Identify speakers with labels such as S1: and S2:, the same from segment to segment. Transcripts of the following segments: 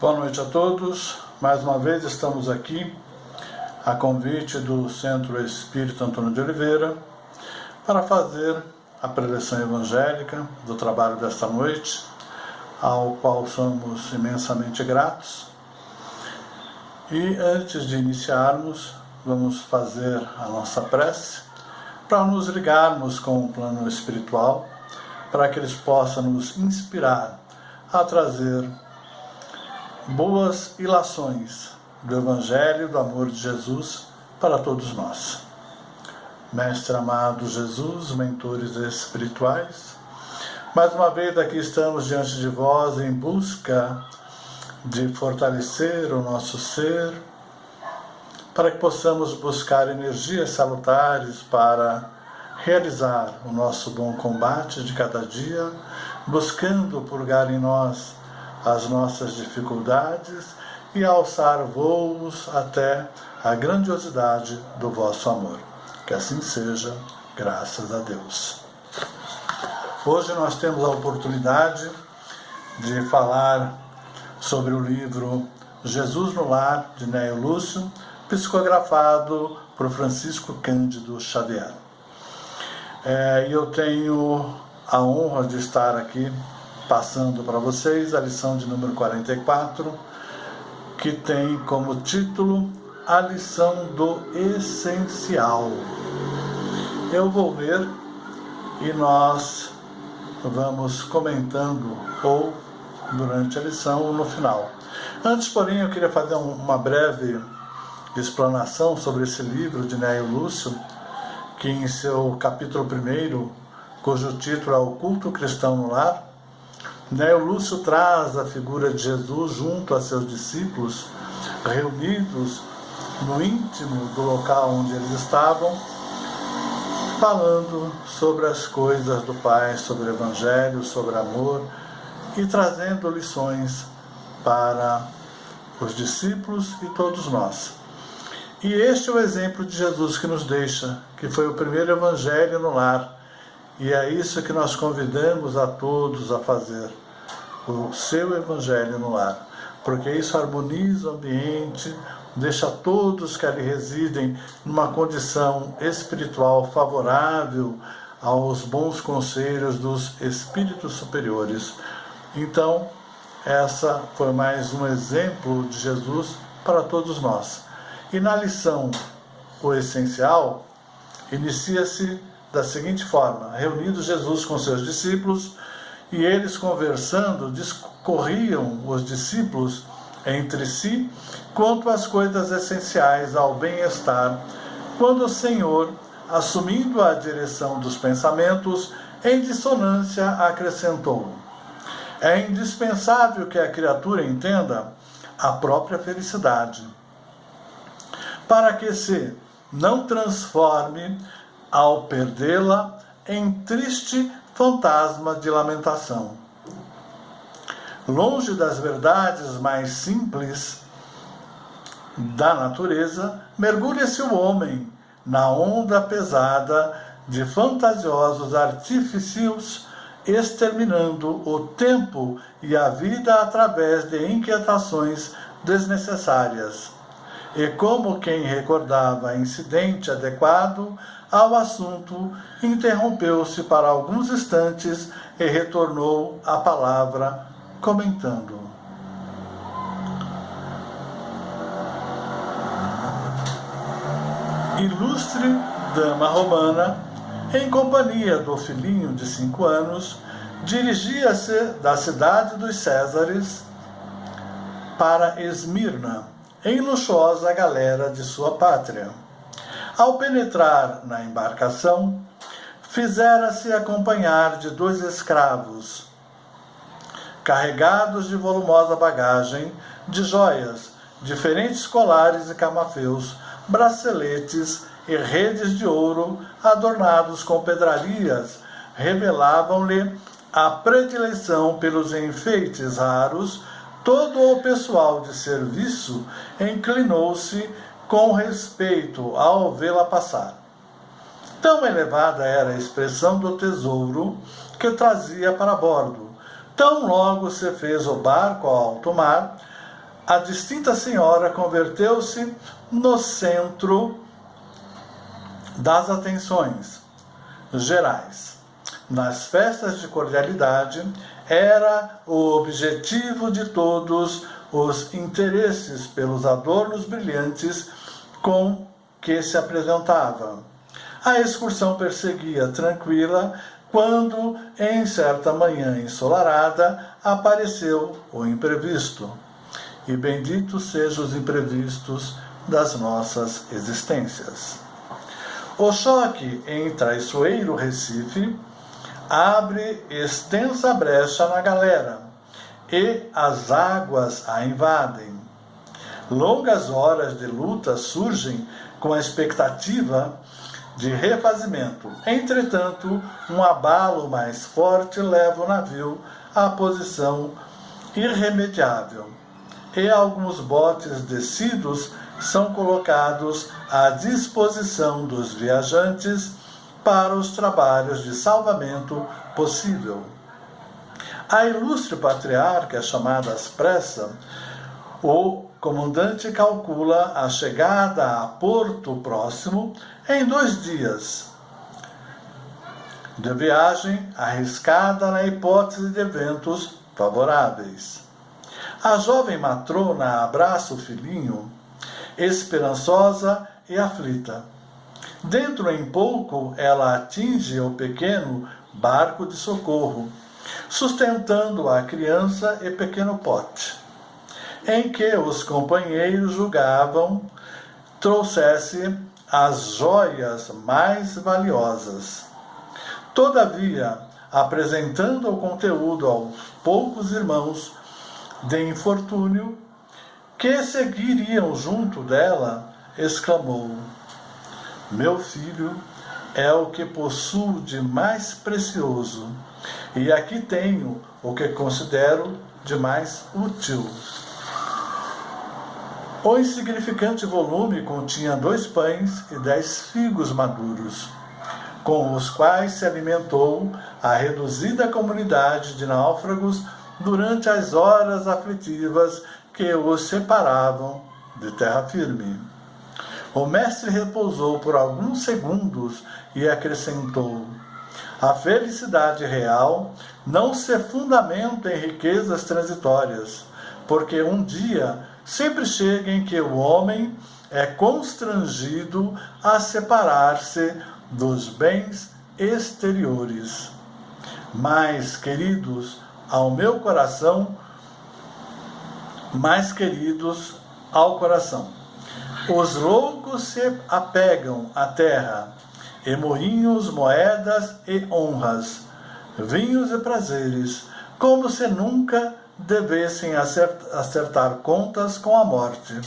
S1: Boa noite a todos. Mais uma vez estamos aqui a convite do Centro Espírita Antônio de Oliveira para fazer a preleção evangélica do trabalho desta noite, ao qual somos imensamente gratos. E antes de iniciarmos, vamos fazer a nossa prece para nos ligarmos com o plano espiritual, para que eles possam nos inspirar a trazer boas ilações do Evangelho, do amor de Jesus para todos nós. Mestre amado Jesus, mentores espirituais, mais uma vez aqui estamos diante de vós em busca de fortalecer o nosso ser, para que possamos buscar energias salutares para realizar o nosso bom combate de cada dia, buscando purgar em nós as nossas dificuldades e alçar voos até a grandiosidade do vosso amor. Que assim seja, graças a Deus. Hoje nós temos a oportunidade de falar sobre o livro Jesus no Lar, de Néio Lúcio, psicografado por Francisco Cândido Xavier. E eu tenho a honra de estar aqui passando para vocês a lição de número 44, que tem como título A Lição do Essencial. Eu vou ler e nós vamos comentando ou durante a lição ou no final. Antes, porém, eu queria fazer uma breve explanação sobre esse livro de Néio Lúcio, que em seu capítulo 1, cujo título é O Culto Cristão no Lar, Néio Lúcio traz a figura de Jesus junto a seus discípulos, reunidos no íntimo do local onde eles estavam, falando sobre as coisas do Pai, sobre o Evangelho, sobre amor, e trazendo lições para os discípulos e todos nós. E este é o exemplo de Jesus que nos deixa, que foi o primeiro Evangelho no lar. E é isso que nós convidamos a todos a fazer, o seu Evangelho no lar, porque isso harmoniza o ambiente, deixa todos que ali residem numa condição espiritual favorável aos bons conselhos dos espíritos superiores. Então, essa foi mais um exemplo de Jesus para todos nós. E na lição O Essencial, inicia-se da seguinte forma: reunido Jesus com seus discípulos, e eles conversando, discorriam os discípulos entre si quanto às coisas essenciais ao bem-estar, quando o Senhor, assumindo a direção dos pensamentos, em dissonância acrescentou: é indispensável que a criatura entenda a própria felicidade, para que se não transforme, ao perdê-la, em triste fantasma de lamentação. Longe das verdades mais simples da natureza, mergulha-se o homem na onda pesada de fantasiosos artifícios, exterminando o tempo e a vida através de inquietações desnecessárias. E como quem recordava incidente adequado ao assunto, interrompeu-se para alguns instantes e retornou a palavra, comentando: ilustre dama romana, em companhia do filhinho de 5 anos, dirigia-se da cidade dos Césares para Esmirna, em luxuosa galera de sua pátria. Ao penetrar na embarcação, fizera-se acompanhar de 2 escravos, carregados de volumosa bagagem, de joias, diferentes colares e camafeus, braceletes e redes de ouro adornados com pedrarias, revelavam-lhe a predileção pelos enfeites raros. Todo o pessoal de serviço inclinou-se com respeito ao vê-la passar. Tão elevada era a expressão do tesouro que trazia para bordo. Tão logo se fez o barco ao alto mar, a distinta senhora converteu-se no centro das atenções gerais. Nas festas de cordialidade, era o objetivo de todos os interesses pelos adornos brilhantes com que se apresentava. A excursão perseguia tranquila quando, em certa manhã ensolarada, apareceu o imprevisto. E benditos sejam os imprevistos das nossas existências. O choque em traiçoeiro Recife abre extensa brecha na galera e as águas a invadem. Longas horas de luta surgem com a expectativa de refazimento. Entretanto, um abalo mais forte leva o navio à posição irremediável, e alguns botes descidos são colocados à disposição dos viajantes para os trabalhos de salvamento possível. A ilustre patriarca, chamada às pressas, o comandante calcula a chegada a Porto Próximo em 2 dias de viagem, arriscada na hipótese de eventos favoráveis. A jovem matrona abraça o filhinho, esperançosa e aflita. Dentro em pouco, ela atinge o pequeno barco de socorro, sustentando a criança e pequeno pote, em que os companheiros julgavam trouxesse as joias mais valiosas. Todavia, apresentando o conteúdo aos poucos irmãos de infortúnio que seguiriam junto dela, exclamou: meu filho é o que possuo de mais precioso, e aqui tenho o que considero de mais útil. O insignificante volume continha 2 pães e 10 figos maduros, com os quais se alimentou a reduzida comunidade de náufragos durante as horas aflitivas que os separavam de terra firme. O mestre repousou por alguns segundos e acrescentou: a felicidade real não se fundamenta em riquezas transitórias, porque um dia sempre chega em que o homem é constrangido a separar-se dos bens exteriores. Mais queridos ao meu coração, mais queridos ao coração. Os loucos se apegam à terra, e moinhos, moedas e honras, vinhos e prazeres, como se nunca devessem acertar contas com a morte.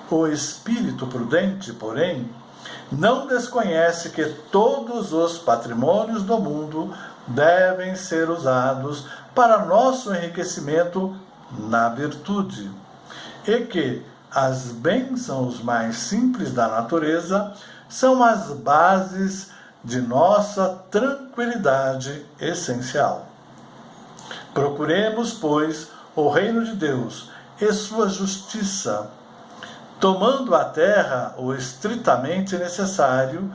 S1: O espírito prudente, porém, não desconhece que todos os patrimônios do mundo devem ser usados para nosso enriquecimento na virtude, e que as bênçãos mais simples da natureza são as bases de nossa tranquilidade essencial. Procuremos, pois, o reino de Deus e sua justiça, tomando a terra o estritamente necessário,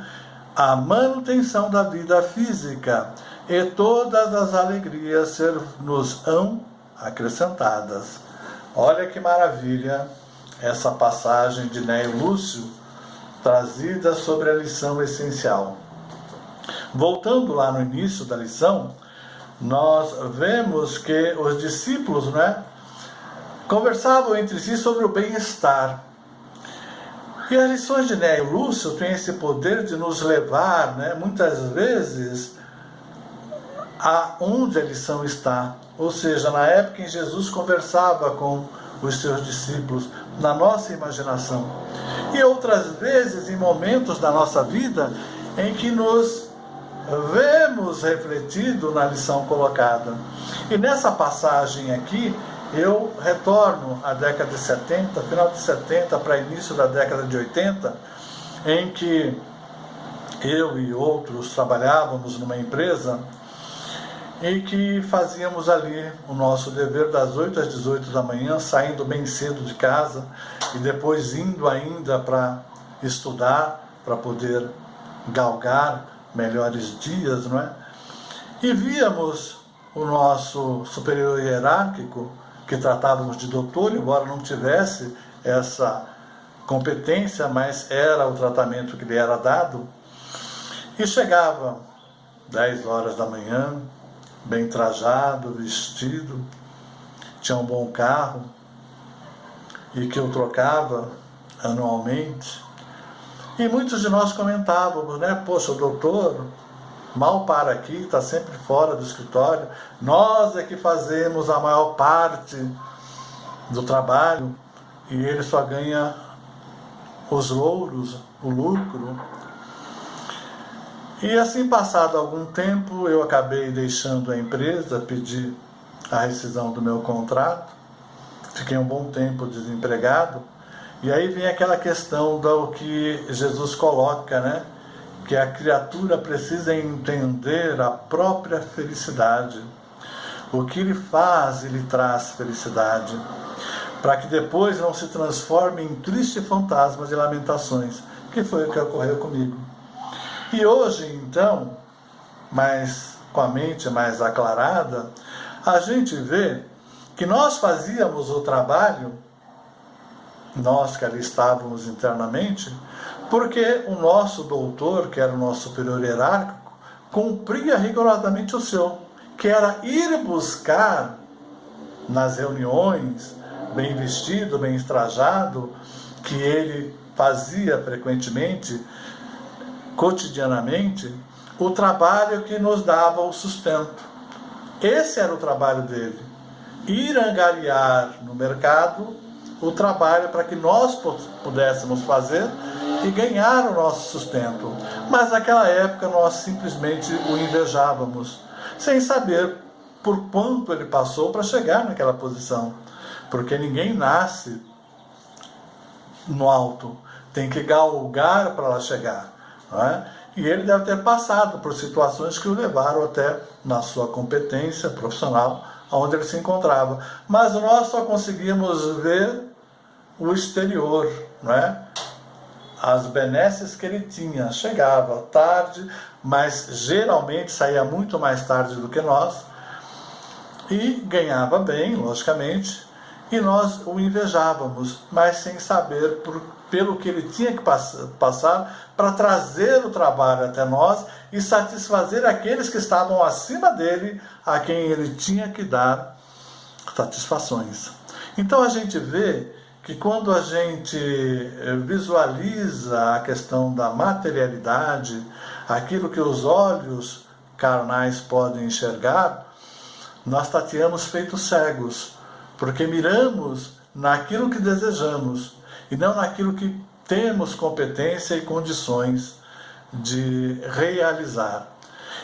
S1: a manutenção da vida física, e todas as alegrias nos-ão acrescentadas. Olha que maravilha essa passagem de Néio Lúcio, trazida sobre a lição essencial. Voltando lá no início da lição, nós vemos que os discípulos, conversavam entre si sobre o bem-estar. E as lições de Néio Lúcio têm esse poder de nos levar, muitas vezes, aonde a lição está. Ou seja, na época em que Jesus conversava com os seus discípulos, na nossa imaginação. E outras vezes, em momentos da nossa vida, em que nos vemos refletido na lição colocada. E nessa passagem aqui, eu retorno à década de 70, final de 70 para início da década de 80, em que eu e outros trabalhávamos numa empresa e que fazíamos ali o nosso dever das 8 às 18 da manhã, saindo bem cedo de casa e depois indo ainda para estudar, para poder galgar melhores dias, não é? E víamos o nosso superior hierárquico, que tratávamos de doutor, embora não tivesse essa competência, mas era o tratamento que lhe era dado, e chegava 10 horas da manhã, bem trajado, vestido, tinha um bom carro, e que eu trocava anualmente. E muitos de nós comentávamos, né? Poxa, o doutor mal para aqui, está sempre fora do escritório, nós é que fazemos a maior parte do trabalho e ele só ganha os louros, o lucro. E assim, passado algum tempo, eu acabei deixando a empresa, pedi a rescisão do meu contrato, fiquei um bom tempo desempregado, e aí vem aquela questão do que Jesus coloca, né? Que a criatura precisa entender a própria felicidade. O que lhe faz e lhe traz felicidade, para que depois não se transforme em triste fantasma de lamentações, que foi o que ocorreu comigo. E hoje, então, com a mente mais aclarada, a gente vê que nós fazíamos o trabalho, nós que ali estávamos internamente, porque o nosso doutor, que era o nosso superior hierárquico, cumpria rigorosamente o seu, que era ir buscar nas reuniões, bem vestido, bem trajado, que ele fazia frequentemente, cotidianamente, o trabalho que nos dava o sustento. Esse era o trabalho dele, ir angariar no mercado o trabalho para que nós pudéssemos fazer e ganhar o nosso sustento. Mas naquela época nós simplesmente o invejávamos, sem saber por quanto ele passou para chegar naquela posição. Porque ninguém nasce no alto, tem que galgar para lá chegar, não é? E ele deve ter passado por situações que o levaram até na sua competência profissional, onde ele se encontrava. Mas nós só conseguimos ver o exterior, não é? As benesses que ele tinha. Chegava tarde, mas geralmente saía muito mais tarde do que nós, e ganhava bem, logicamente, e nós o invejávamos, mas sem saber pelo que ele tinha que passar para trazer o trabalho até nós e satisfazer aqueles que estavam acima dele, a quem ele tinha que dar satisfações. Então a gente vê que quando a gente visualiza a questão da materialidade, aquilo que os olhos carnais podem enxergar, nós tateamos feitos cegos, porque miramos naquilo que desejamos e não naquilo que temos competência e condições de realizar.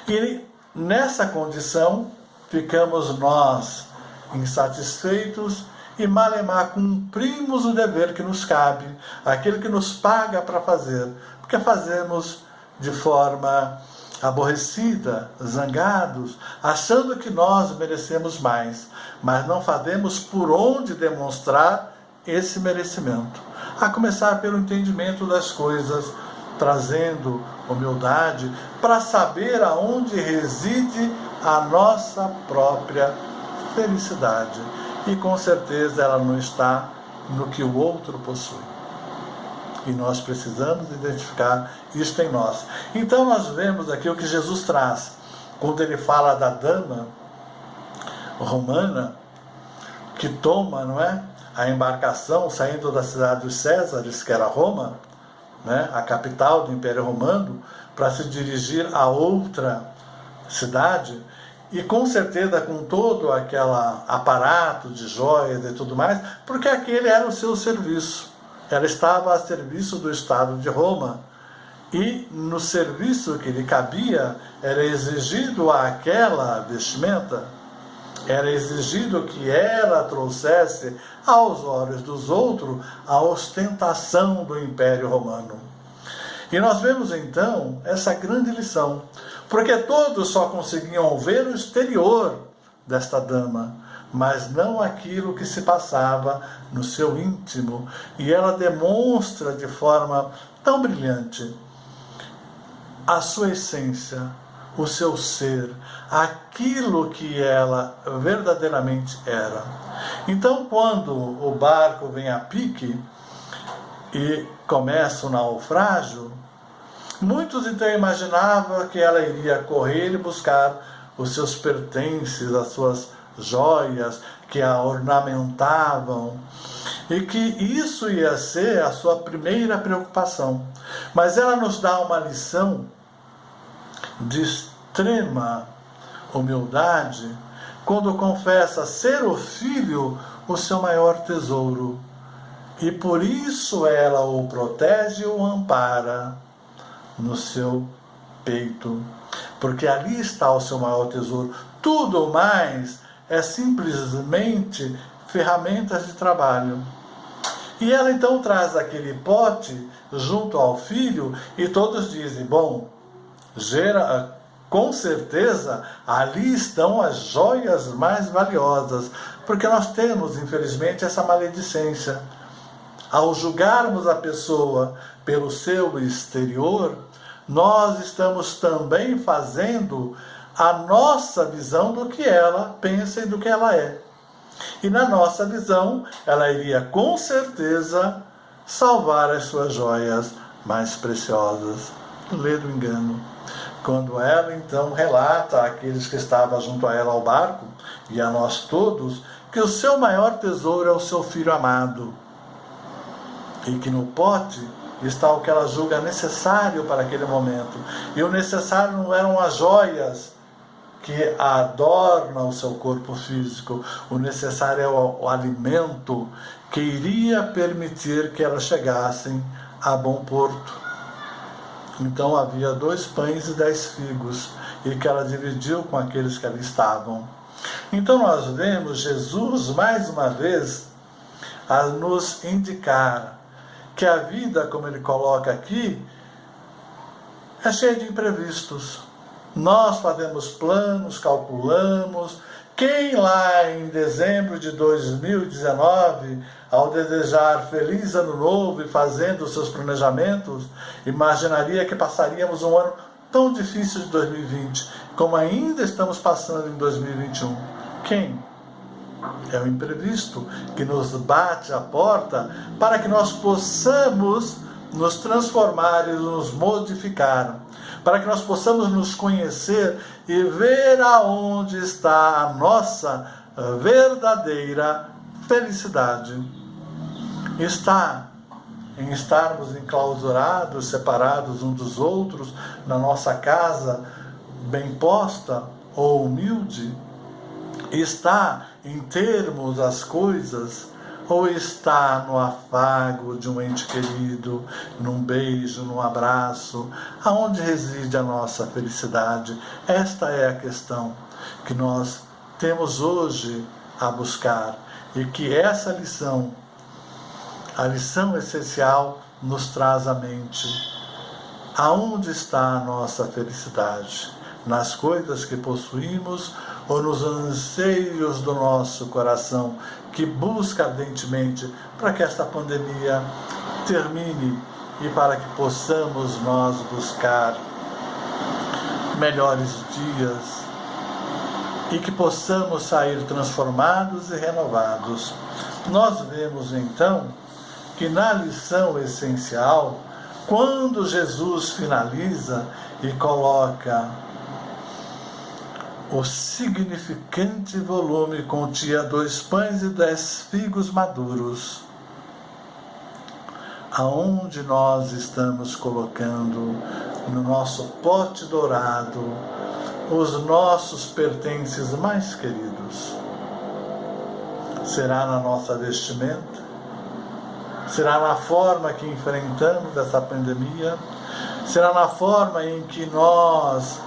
S1: E nessa condição ficamos nós insatisfeitos e malemar cumprimos o dever que nos cabe, aquele que nos paga para fazer, porque fazemos de forma aborrecida, zangados, achando que nós merecemos mais, mas não fazemos por onde demonstrar esse merecimento. A começar pelo entendimento das coisas, trazendo humildade para saber aonde reside a nossa própria felicidade. E com certeza ela não está no que o outro possui. E nós precisamos identificar isto em nós. Então nós vemos aqui o que Jesus traz, quando ele fala da dama romana, que toma, não é, a embarcação saindo da cidade dos Césares, que era Roma, né, a capital do Império Romano, para se dirigir a outra cidade, e com certeza com todo aquele aparato de joias e tudo mais, porque aquele era o seu serviço. Ela estava a serviço do Estado de Roma, e no serviço que lhe cabia era exigido aquela vestimenta, era exigido que ela trouxesse aos olhos dos outros a ostentação do Império Romano. E nós vemos então essa grande lição. porque todos só conseguiam ver o exterior desta dama, mas não aquilo que se passava no seu íntimo. E ela demonstra de forma tão brilhante a sua essência, o seu ser, aquilo que ela verdadeiramente era. Então, quando o barco vem a pique e começa o naufrágio, muitos então imaginavam que ela iria correr e buscar os seus pertences, as suas joias que a ornamentavam, e que isso ia ser a sua primeira preocupação. Mas ela nos dá uma lição de extrema humildade quando confessa ser o filho o seu maior tesouro, e por isso ela o protege e o ampara no seu peito, porque ali está o seu maior tesouro. Tudo mais é simplesmente ferramentas de trabalho. E ela então traz aquele pote junto ao filho e todos dizem, bom, com certeza ali estão as joias mais valiosas, porque nós temos, infelizmente, essa maledicência. Ao julgarmos a pessoa pelo seu exterior, nós estamos também fazendo a nossa visão do que ela pensa e do que ela é. E na nossa visão, ela iria com certeza salvar as suas joias mais preciosas. Lê do engano. Quando ela então relata àqueles que estavam junto a ela ao barco, e a nós todos, que o seu maior tesouro é o seu filho amado, e que no pote está o que ela julga necessário para aquele momento. E o necessário não eram as joias que adornam o seu corpo físico, o necessário é o alimento que iria permitir que elas chegassem a bom porto. Então havia 2 pães e 10 figos, e que ela dividiu com aqueles que ali estavam. Então nós vemos Jesus mais uma vez a nos indicar que a vida, como ele coloca aqui, é cheia de imprevistos. Nós fazemos planos, calculamos. Quem lá em dezembro de 2019, ao desejar feliz ano novo e fazendo os seus planejamentos, imaginaria que passaríamos um ano tão difícil de 2020, como ainda estamos passando em 2021? Quem? É o imprevisto que nos bate à porta para que nós possamos nos transformar e nos modificar, para que nós possamos nos conhecer e ver aonde está a nossa verdadeira felicidade. Está em estarmos enclausurados, separados uns dos outros, na nossa casa bem posta ou humilde? Está em termos as coisas, ou está no afago de um ente querido, num beijo, num abraço? Aonde reside a nossa felicidade? Esta é a questão que nós temos hoje a buscar, e que essa lição, a lição essencial, nos traz à mente. Aonde está a nossa felicidade? Nas coisas que possuímos ou nos anseios do nosso coração, que busca ardentemente para que esta pandemia termine e para que possamos nós buscar melhores dias e que possamos sair transformados e renovados? Nós vemos então que na lição essencial, quando Jesus finaliza e coloca o significante volume continha 2 pães e 10 figos maduros, aonde nós estamos colocando no nosso pote dourado os nossos pertences mais queridos? Será na nossa vestimenta? Será na forma que enfrentamos essa pandemia? Será na forma em que nós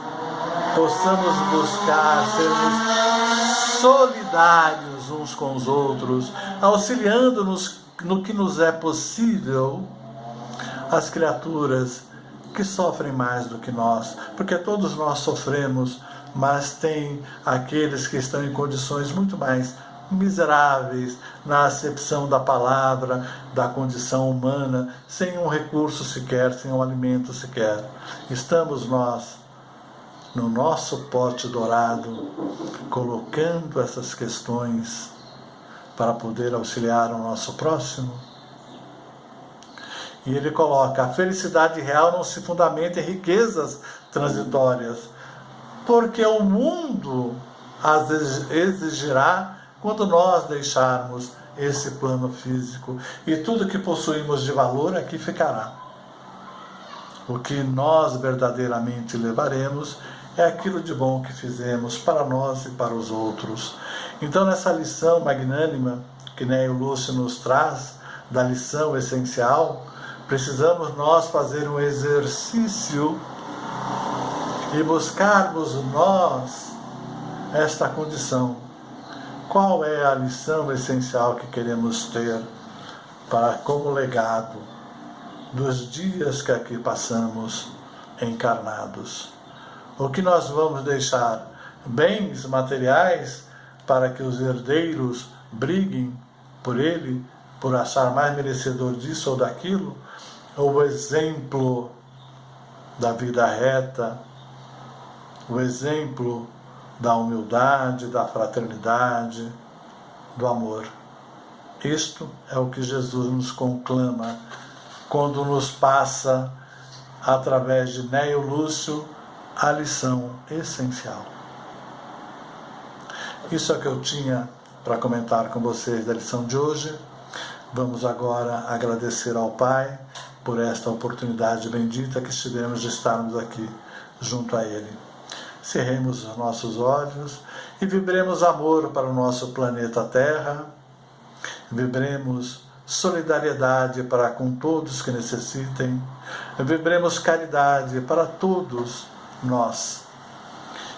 S1: possamos buscar sermos solidários uns com os outros, auxiliando-nos no que nos é possível, as criaturas que sofrem mais do que nós, porque todos nós sofremos, mas tem aqueles que estão em condições muito mais miseráveis na acepção da palavra, da condição humana, sem um recurso sequer, sem um alimento sequer. Estamos nós, no nosso pote dourado, colocando essas questões para poder auxiliar o nosso próximo? E ele coloca: a felicidade real não se fundamenta em riquezas transitórias, porque o mundo as exigirá quando nós deixarmos esse plano físico, e tudo que possuímos de valor aqui ficará. O que nós verdadeiramente levaremos é aquilo de bom que fizemos para nós e para os outros. Então, nessa lição magnânima que Néio Lúcio nos traz, da lição essencial, precisamos nós fazer um exercício e buscarmos nós esta condição. Qual é a lição essencial que queremos ter para como legado dos dias que aqui passamos encarnados? O que nós vamos deixar? Bens materiais para que os herdeiros briguem por ele, por achar mais merecedor disso ou daquilo? Ou o exemplo da vida reta, o exemplo da humildade, da fraternidade, do amor? Isto é o que Jesus nos conclama quando nos passa, através de Néio Lúcio, a lição essencial. Isso é o que eu tinha para comentar com vocês da lição de hoje. Vamos agora agradecer ao Pai por esta oportunidade bendita que tivemos de estarmos aqui junto a Ele. Cerremos os nossos olhos e vibremos amor para o nosso planeta Terra, vibremos solidariedade para com todos que necessitem, vibremos caridade para todos nós.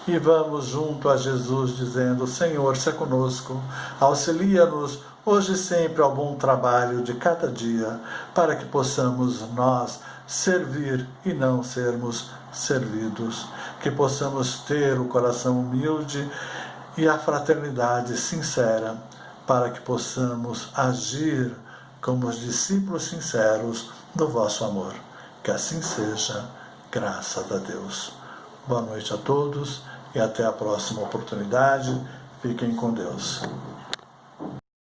S1: E vamos junto a Jesus dizendo: Senhor, se conosco, auxilia-nos hoje e sempre ao bom trabalho de cada dia, para que possamos nós servir e não sermos servidos, que possamos ter o coração humilde e a fraternidade sincera, para que possamos agir como os discípulos sinceros do vosso amor. Que assim seja, graças a Deus. Boa noite a todos e até a próxima oportunidade. Fiquem com Deus.